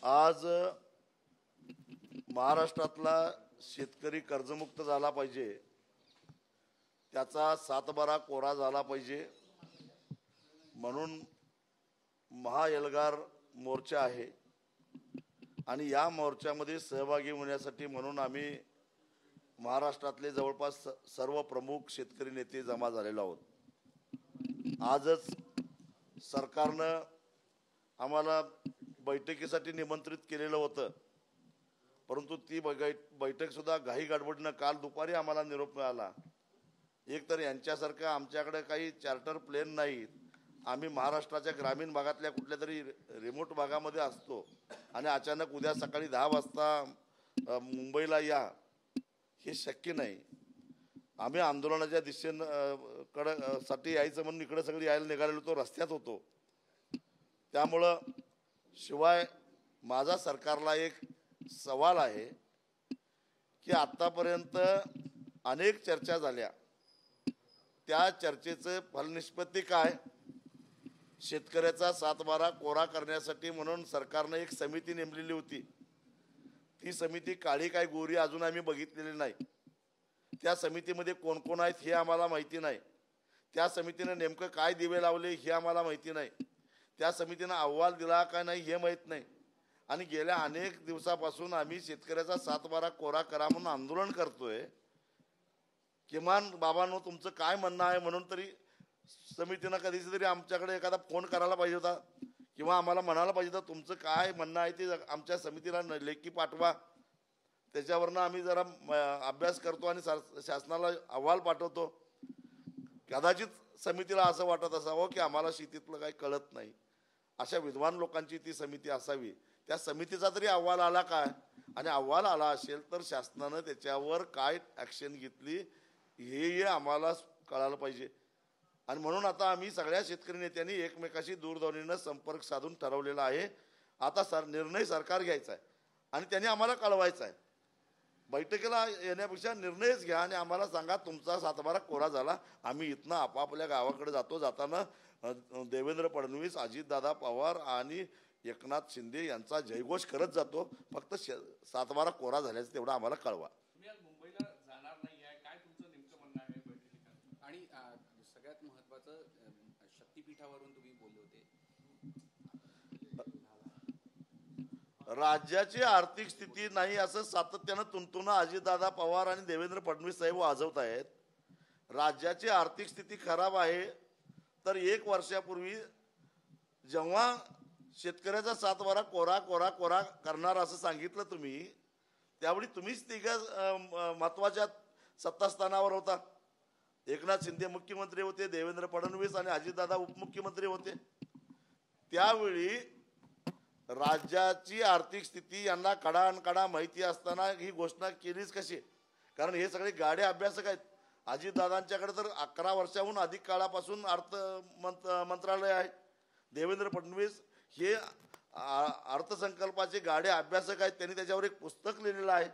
आज महाराष्ट्रातला शेतकरी कर्जमुक्त झाला पाहिजे, त्याचा सातबारा कोरा झाला पाहिजे म्हणून महाएल्गार मोर्चा आहे आणि या मोर्चामध्ये सहभागी होण्यासाठी म्हणून आम्ही महाराष्ट्रातले जवळपास सर्व प्रमुख शेतकरी नेते जमा झालेलो आहोत। आजच सरकारनं आम्हाला बैठकीसाठी निमंत्रित केलेलं होतं, परंतु ती बैठक सुद्धा घाई गडबडीनं काल दुपारी आम्हाला निरोप मिळाला। एक तर यांच्यासारखं आमच्याकडे काही चार्टर प्लेन नाहीत, आम्ही महाराष्ट्राच्या ग्रामीण भागातल्या कुठल्या तरी रिमोट भागामध्ये असतो आणि अचानक उद्या सकाळी 10 वाजता मुंबईला या हे शक्य नाही। आम्ही आंदोलनाच्या साठी यायचं म्हणून इकडे सगळी यायला निघालेलो, तो रस्त्यात होतो। त्यामुळं शिवाय माझा सरकारला एक सवाल आहे की आतापर्यंत अनेक चर्चा झाल्या, त्या चर्चेचं फलनिष्पत्ती काय? शेतकऱ्याचा सातबारा कोरा करण्यासाठी म्हणून सरकारने एक समिती नेमलेली होती। ती समिती काळी काय गोरी अजून आम्ही बघितलेली नाही। त्या समितीमध्ये कोण कोण आहेत हे आम्हाला माहिती नाही। त्या समितीने नेमकं काय दिवे लावले हे आम्हाला माहिती नाही। त्या समितीने अहवाल दिला काय नाही हे माहीत नाही। आणि गेल्या अनेक दिवसापासून आम्ही शेतकऱ्याचा सातबारा कोरा करा म्हणून आंदोलन करतोय। किमान बाबांनो तुमचं काय म्हणणं आहे म्हणून तरी समितीनं कधीच तरी आमच्याकडे एखादा फोन करायला पाहिजे होता किंवा आम्हाला म्हणायला पाहिजे होतं तुमचं काय म्हणणं आहे ते आमच्या समितीला लेखी पाठवा। त्याच्यावरनं आम्ही जरा अभ्यास करतो आणि शासनाला अहवाल पाठवतो। कदाचित समितीला असं वाटत असावं की आम्हाला शेतीतलं काही कळत नाही, अशा विद्वान लोकांची ती समिती असावी। त्या समितीचा तरी अहवाल आला काय? आणि अहवाल आला असेल तर शासनानं त्याच्यावर काय ॲक्शन घेतली हे आम्हाला कळायला पाहिजे। आणि म्हणून आता आम्ही सगळ्या शेतकरी नेत्यांनी एकमेकाशी दूरध्वनीनं संपर्क साधून ठरवलेला आहे। आता निर्णय सरकार घ्यायचा आहे आणि त्यांनी आम्हाला कळवायचा आहे। बैठकीला येण्यापेक्षा निर्णयच घ्या आणि आम्हाला सांगा तुमचा सातबारा कोरा झाला। आम्ही इथनं आपापल्या गावाकडे जातो, जाताना देवेंद्र फडणवीस, अजितदादा पवार आणि एकनाथ शिंदे यांचा जयघोष करत जातो। फक्त सातबारा कोरा झाल्याचं तेवढं आम्हाला कळवा। मुंबईला जाणार नाही आहे, काय तुमचं नेमकं म्हणणं आहे बैठकीत? आणि सगळ्यात महत्त्वाचं शक्तीपीठावरून तुम्ही बोलले होते, राज्याची आर्थिक स्थिती नाही असं सातत्यानं तुंतुना अजितदादा पवार आणि देवेंद्र फडणवीस साहेब वाजवत आहेत। राज्याची आर्थिक स्थिती खराब आहे तर 1 वर्षापूर्वी जेव्हा शेतकऱ्याचा सातबारा कोरा कोरा कोरा करणार असं सांगितलं तुम्ही, त्यावेळी तुम्हीच तिघं महत्वाच्या सत्तास्थानावर होता। एकनाथ शिंदे मुख्यमंत्री होते, देवेंद्र फडणवीस आणि अजितदादा उपमुख्यमंत्री होते। त्यावेळी राज्याची आर्थिक स्थिती यांना कडानकडा माहिती असताना ही घोषणा केलीच कशी? कारण हे सगळे गाडे अभ्यासक आहेत। अजितदादांच्याकडे तर 11 वर्षाहून अधिक काळापासून मंत्रालय आहे। देवेंद्र फडणवीस हे अर्थसंकल्पाचे गाडे अभ्यासक आहेत, त्यांनी त्याच्यावर एक पुस्तक लिहिलेलं आहे।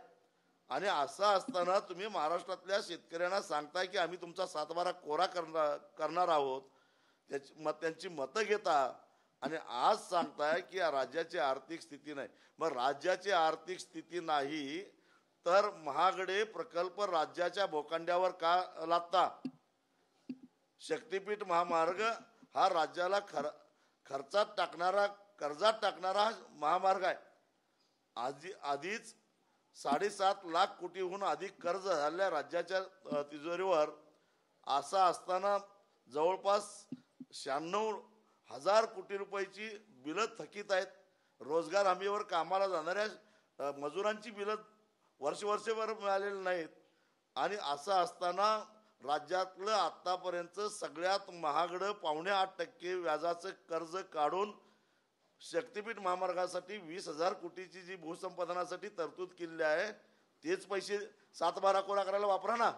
आणि असं असताना तुम्ही महाराष्ट्रातल्या शेतकऱ्यांना सांगताय की आम्ही तुमचा सातबारा कोरा करणार आहोत, त्यांची मतं घेता आणि आज सांगताय की राज्याची आर्थिक स्थिती नाही। मग राज्याची आर्थिक स्थिती नाही तर महागडे प्रकल्प राज्याच्या भोकांड्यावर का लादता? शक्तीपीठ महामार्ग हा राज्याला खर्चात टाकणारा, कर्जात टाकणारा महामार्ग आहे। आधीच 7.5 लाख कोटीहून अधिक कर्ज झालेल्या राज्याच्या तिजोरीवर असं असताना जवळपास 96,000 कोटी रुपयाची बिलं थकीत आहेत। रोजगार हमीवर कामाला जाणाऱ्या मजुरांची बिलं वर्षभर मिळालेली नाहीत। आणि असं असताना राज्यातलं आतापर्यंत सगळ्यात महागडं 5.8% व्याजाचं कर्ज काढून शक्तीपीठ महामार्गासाठी 20,000 कोटीची जी भूसंपादनासाठी तरतूद केलेली आहे तेच पैसे सातबारा कोरा करायला वापरा ना।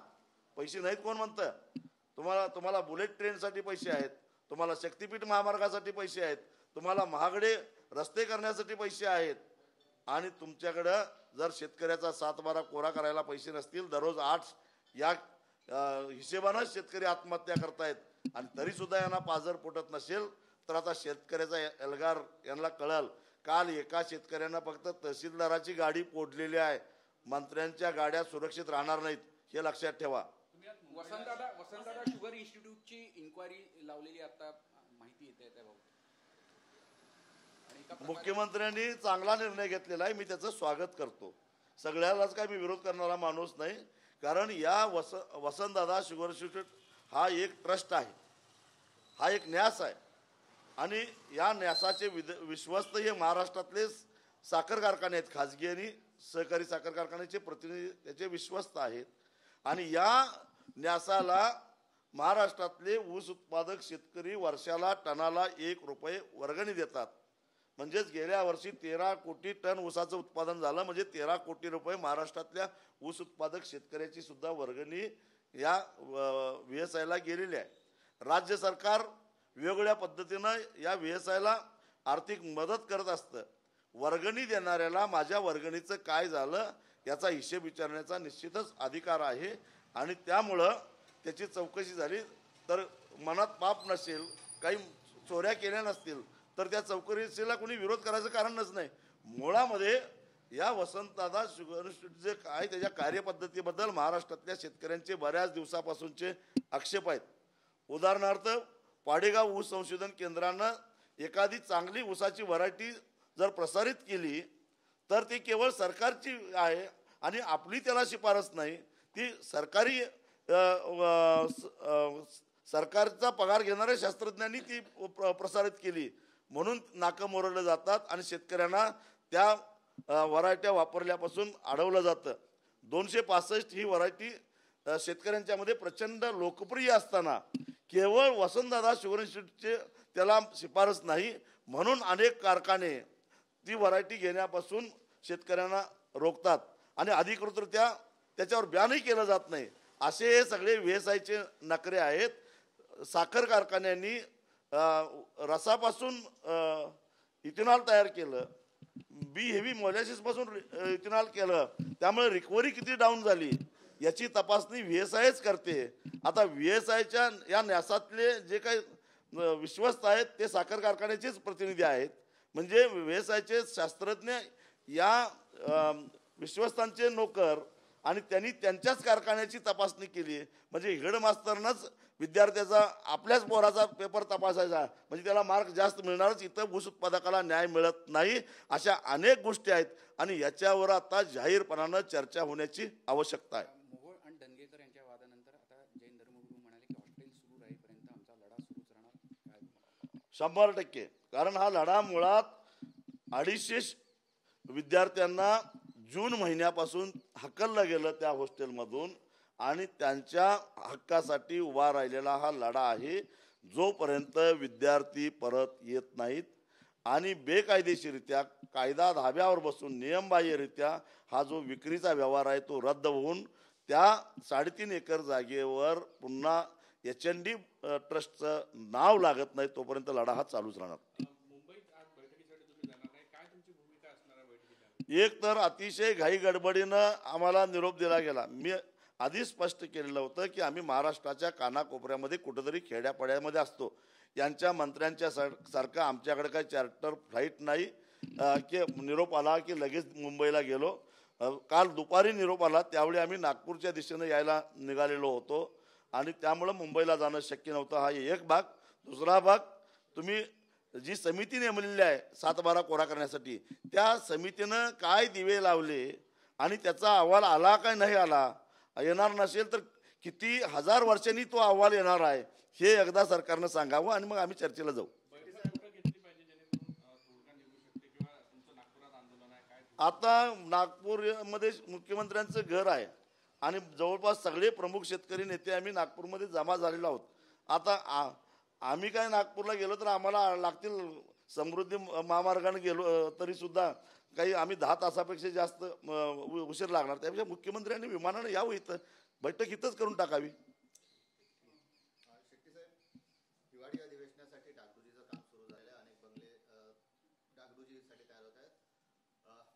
पैसे नाहीत कोण म्हणतं? तुम्हाला बुलेट ट्रेनसाठी पैसे आहेत, तुम्हाला शक्तीपीठ महामार्गासाठी पैसे आहेत, तुम्हाला महागडे रस्ते करण्यासाठी पैसे आहेत। आणि तुमच्याकडं जर शेतकऱ्याचा सातबारा कोरा करायला पैसे नसतील, दररोज 8 या हिशेबानं शेतकरी आत्महत्या करतायत आणि तरी सुद्धा यांना पाजर फुटत नसेल तर आता शेतकऱ्याचा एल्गार यांना कळल काल एका शेतकऱ्यांना फक्त तहसीलदाराची गाडी पोडलेली आहे. मंत्र्यांच्या गाड्या सुरक्षित राहणार नाहीत हे लक्षात ठेवा. वसंतदादा शुगर इन्स्टिट्यूटची इन्क्वायरी लावलेली आता माहिती येते त्या बाबत. मुख्यमंत्र्यांनी चांगला निर्णय घेतलेला आहे, मी त्याचं स्वागत करतो. सगळ्यालाच काय मी विरोध करणारा माणूस नाही, कारण या वसंतदादा शुगर इन्स्टिट्यूट हा एक ट्रस्ट आहे, हा एक न्यास आहे आणि या न्यासाचे विश्वस्त हे महाराष्ट्रातले साखर कारखाने आहेत, खाजगी आणि सहकारी साखर कारखान्याचे प्रतिनिधी त्याचे विश्वस्त आहेत. आणि या न्यासाला महाराष्ट्रातले ऊस उत्पादक शेतकरी वर्षाला टनाला 1 रुपये वर्गणी देतात. म्हणजेच गेल्या वर्षी 13 कोटी टन ऊसाचं उत्पादन झालं, म्हणजे 13 कोटी रुपये महाराष्ट्रातल्या ऊस उत्पादक शेतकऱ्याची सुद्धा वर्गणी या VSIला गेलेली आहे. राज्य सरकार वेगवेगळ्या पद्धतीनं या VSIला आर्थिक मदत करत असतं. वर्गणी देणाऱ्याला माझ्या वर्गणीचं काय झालं याचा हिशेब विचारण्याचा निश्चितच अधिकार आहे आणि त्यामुळं त्याची चौकशी झाली तर मनात पाप नसेल, काही चोऱ्या केल्या नसतील तर त्या चौकशीला कोणी विरोध करायचं कारणच नाही. मुळामध्ये या वसंतदादा शुगर इन्स्टिट्यूट जे काय त्याच्या कार्यपद्धतीबद्दल महाराष्ट्रातल्या शेतकऱ्यांचे बऱ्याच दिवसापासूनचे आक्षेप आहेत. उदाहरणार्थ पाडेगाव ऊस संशोधन केंद्रानं एखादी चांगली ऊसाची व्हरायटी जर प्रसारित केली तर ती केवळ सरकारची आहे आणि आपली त्याला शिफारस नाही, ती सरकारी सरकारचा पगार घेणाऱ्या शास्त्रज्ञांनी ती प्रसारित केली म्हणून नाकं मोरडलं जातात आणि शेतकऱ्यांना त्या व्हरायट्या वापरल्यापासून अडवलं जातं. 265 ही व्हरायटी शेतकऱ्यांच्या मध्ये प्रचंड लोकप्रिय असताना केवळ वसंतदादा शुगर इन्स्टिट्यूटचे त्याला शिफारस नाही म्हणून अनेक कारखाने ती व्हरायटी घेण्यापासून शेतकऱ्यांना रोखतात आणि अधिकृतरित्या त्याच्यावर बॅनही केलं जात नाही. असे हे सगळे VSIचे नखरे आहेत. साखर कारखान्यांनी रसापासून इथेनॉल तयार केलं, बी हेवी मोलॅसिसपासून इथेनॉल केलं, त्यामुळे रिकव्हरी किती डाऊन झाली याची तपासणी VSIच करते. आता VSIच्या या न्यासातले जे काही विश्वस्त आहेत ते साखर कारखान्याचेच प्रतिनिधी आहेत. म्हणजे VSIचे शास्त्रज्ञ या विश्वस्तांचे नोकर आणि त्यांनी त्यांच्याच कारखान्याची तपासणी केली. म्हणजे हेडमास्तरनंच विद्यार्थ्याचा आपल्याच पोराचा पेपर तपासायचा म्हणजे त्याला मार्क जास्त मिळणारच, इथं ऊस उत्पादकाला न्याय मिळत नाही. अशा अनेक गोष्टी आहेत आणि याच्यावर आता जाहीरपणानं चर्चा होण्याची आवश्यकता आहे. मोहोळ आणि दंगेकर यांच्या वादानंतर आता जैन धर्मगुरू म्हणाले की हॉस्टेल सुरू राहीपर्यंत आमचा लढा सुरूच राहणार. 100%. कारण हा लढा मुळात 250 विद्यार्थ्यांना जून महिन्यापासून हकललं गेलं त्या हॉस्टेलमधून आणि त्यांच्या हक्कासाठी उभा राहिलेला हा लढा आहे. जोपर्यंत विद्यार्थी परत येत नाहीत आणि बेकायदेशीरित्या कायदा धाब्यावर बसून नियमबाह्यरित्या हा जो विक्रीचा व्यवहार आहे तो रद्द होऊन त्या 3.5 एकर जागेवर पुन्हा HND ट्रस्टचं नाव लागत नाही तोपर्यंत लढा हा चालूच राहणार. एक तर अतिशय घाई गडबडीनं आम्हाला निरोप दिला गेला. मी आधी स्पष्ट केलेलं होतं की आम्ही महाराष्ट्राच्या कानाकोपऱ्यामध्ये कुठंतरी खेड्यापाड्यामध्ये असतो. यांच्या मंत्र्यांच्या सारखं आमच्याकडे काही चार्टर फ्लाईट नाही की निरोप आला की लगेच मुंबईला गेलो. काल दुपारी निरोप आला त्यावेळी आम्ही नागपूरच्या दिशेनं यायला निघालेलो होतो आणि त्यामुळं मुंबईला जाणं शक्य नव्हतं. हा एक भाग. दुसरा भाग, तुम्ही जी समिती नेमलेली आहे 7-12 कोरा करण्यासाठी त्या समितीनं काय दिवे लावले आणि त्याचा अहवाल आला काय नाही आला, येणार नसेल तर किती हजार वर्षांनी तो अहवाल येणार आहे हे एकदा सरकारनं सांगावं आणि मग आम्ही चर्चेला जाऊ. आता नागपूरमध्ये मुख्यमंत्र्यांचं घर आहे आणि जवळपास सगळे प्रमुख शेतकरी नेते आम्ही नागपूरमध्ये जमा झालेलो आहोत. आता आम्ही काय नागपूरला गेलो तर आम्हाला लागतील समृद्धी महामार्गाने गेलो तरी सुद्धा काही आम्ही 10 तासापेक्षा जास्त उशीर लागणार. त्यापेक्षा मुख्यमंत्र्यांनी विमानाने यावं, इथं बैठक इथंच करून टाकावी. हिवाळी अधिवेशनासाठी डागडुजीचं काम सुरू झालं. अनेक बंगले डागडुजीसाठी तयार होत आहेत.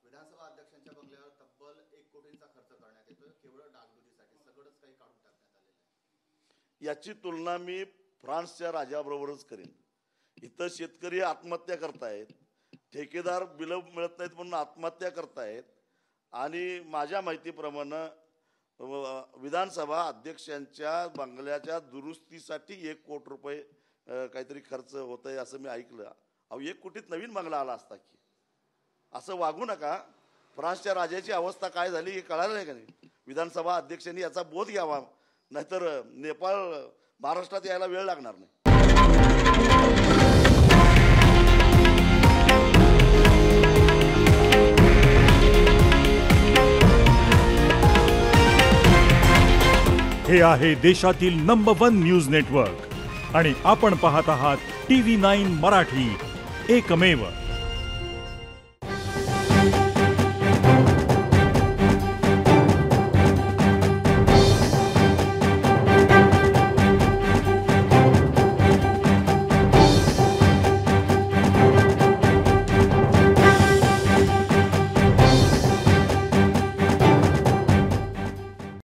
विधानसभा अध्यक्षांच्या बंगल्यावर तब्बल 1 कोटींचा खर्च करण्यात येतोय केवळ डागडुजीसाठी. सगळंच काही काढून टाकण्यात आलेलं आहे. याची तुलना मी फ्रान्सच्या राजाबरोबरच करेन. इथं शेतकरी आत्महत्या करतायत ठेकेदार बिलं मिळत नाहीत म्हणून आत्महत्या करतायत आणि माझ्या माहितीप्रमाणे विधानसभा अध्यक्षांच्या बंगल्याच्या दुरुस्तीसाठी 1 कोटी रुपये काहीतरी खर्च होत आहे असं मी ऐकलं. अहो 1 कोटीत नवीन बंगला आला असता की. असं वागू नका. फ्रान्सच्या राजाची अवस्था काय झाली हे कळालं नाही का नाही. विधानसभा अध्यक्षांनी याचा बोध घ्यावा, नाहीतर नेपाळ महाराष्ट्रात यायला वेळ लागणार नाही. हे आहे देशातील नंबर 1 न्यूज नेटवर्क आणि आपण पाहत आहात TV9 मराठी, एकमेव.